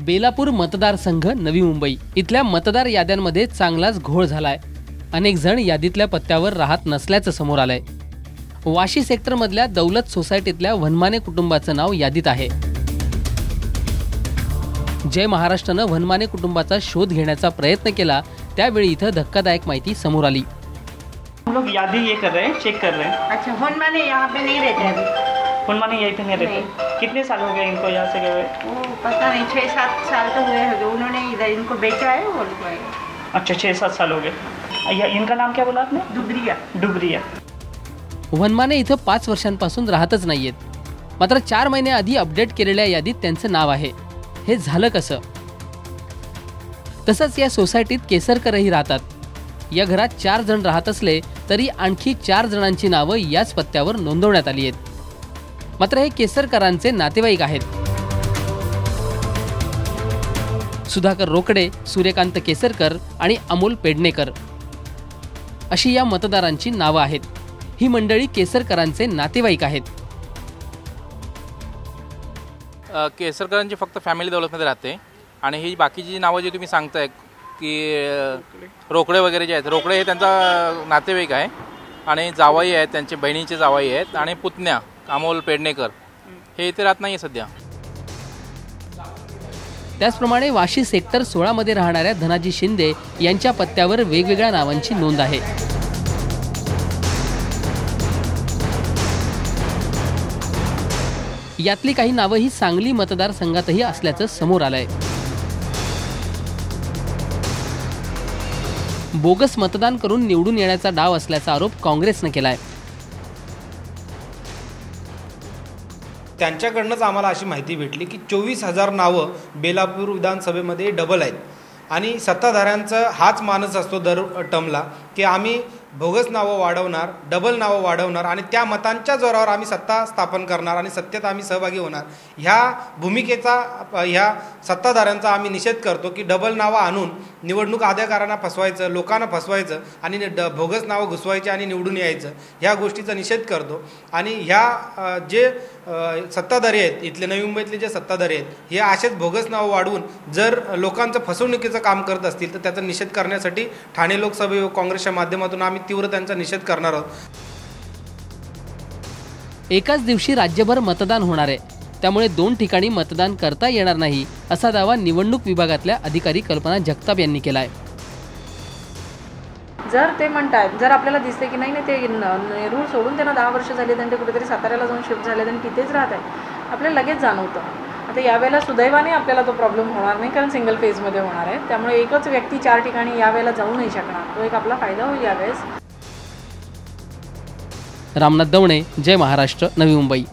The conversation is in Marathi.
बेलापूर मतदारसंघ नवी मुंबई इथल्या मतदार याद्यांमध्ये चांगलाच घोळ झालाय। अनेक जण यादीतल्या पत्त्यावर राहत नसल्याचं समोर आलंय। वाशी सेक्टरमधल्या दौलत सोसायटीतल्या वनमाने कुटुंबाचं नाव यादीत आहे। जय महाराष्ट्रानं वनमाने कुटुंबाचा शोध घेण्याचा प्रयत्न केला, त्यावेळी इथं धक्कादायक माहिती समोर आली। हम लोग यादी ये कर रहे हैं, चेक कर रहे हैं। अच्छा, वनमाने यहाँ पे नहीं रहते अभी। वनमाने यहीं पे नहीं रहते। कितने साल हो गए इनको यहाँ से गए हुए? वो पता नहीं, 6-7 साल तो हुए हैं। उन्होंने इधर इनको बेचा है वो लोग। अच्छा, 6-7 साल हो गए। इनका नाम क्या बोला आपने? डुबरिया। डुबरिया। वनमाने इथं 5 वर्षांपासून राहतच नाहीयेत, मात्र 4 महिने आधी अपडेट केलेल्या यादीत त्यांचं नाव आहे। हे झालं कसं? तसंच या सोसायटीत केसरकरही राहतात। या घरात 4 जण राहत असले तरी आणखी 4 जणांची नावं याच पत्त्यावर नोंदवण्यात आली आहेत। मात्र हे केसरकरांचे नातेवाईक आहेत। सुधाकर रोकडे, सूर्यकांत केसरकर आणि अमोल पेडणेकर अशी या मतदारांची नावं आहेत। ही मंडळी केसरकरांचे नातेवाईक आहेत। केसरकरांची फक्त फॅमिली दौलतमध्ये राहते आणि ही बाकीची नावं जी तुम्ही सांगताय की रोकडे वगैरे जे आहेत, रोकडे हे त्यांचा नातेवाईक आहे आणि जावाई आहेत, त्यांचे बहिणीचे जावाई आहेत आणि पुतण्या अमोल पेडणेकर हे इथे राहत नाही सध्या। त्याचप्रमाणे वाशी सेक्टर 16 मध्ये राहणाऱ्या धनाजी शिंदे यांच्या पत्त्यावर वेगवेगळ्या नावांची नोंद आहे। यातली काही नावं ही सांगली मतदारसंघातही असल्याचं समोर आलंय। बोगस मतदान करून निवडून येण्याचा डाव असल्याचा आरोप काँग्रेसने केलाय। त्यांच्याकडनंच आम्हाला अशी माहिती भेटली की 24,000 नावं बेलापूर विधानसभेमध्ये डबल आहेत आणि सत्ताधाऱ्यांचा हाच मानस असतो दर टर्मला की आम्ही बोगस नावं वाढवणार, डबल नावं वाढवणार आणि त्या मतांच्या जोरावर आम्ही सत्ता स्थापन करणार आणि सत्तेत आम्ही सहभागी होणार। ह्या भूमिकेचा ह्या सत्ताधाऱ्यांचा आम्ही निषेध करतो की डबल नावं आणून निवडणूक अधिकाऱ्यांना फसवायचं, लोकांना फसवायचं आणि बोगस नावं घुसवायची आणि निवडून यायचं, ह्या गोष्टीचा निषेध करतो। आणि ह्या जे सत्ताधारी आहेत, इथले नवी मुंबईतले जे सत्ताधारी आहेत, हे असेच बोगस नावं वाढवून जर लोकांचं फसवणुकीचं काम करत असतील तर त्याचा निषेध करण्यासाठी ठाणे लोकसभा व काँग्रेसच्या माध्यमातून आम्ही तीव्र त्यांचा निषेध करणार आहोत। एकाच दिवशी राज्यभर मतदान होणार आहे, त्यामुळे 2 ठिकाणी मतदान करता येणार नाही असा दावा निवडणूक विभागातल्या अधिकारी कल्पना जगताप यांनी केलाय। जर ते म्हणतात, जर आपल्याला दिसते की नाही ते नेरूळ सोडून त्यांना 10 वर्ष झाले, त्यांनी कुठेतरी साताऱ्याला जाऊन शिफ्ट झाले आणि तिथेच राहत आहे, आपल्याला लगेच जाणवतं। आता यावेळेला सुदैवाने आपल्याला तो प्रॉब्लेम होणार नाही, कारण सिंगल फेजमध्ये होणार आहे, त्यामुळे एकच व्यक्ती 4 ठिकाणी यावेळेला जाऊ नाही शकणार। तो एक आपला फायदा होईल यावेळेस। रामनाथ दवणे, जय महाराष्ट्र, नवी मुंबई।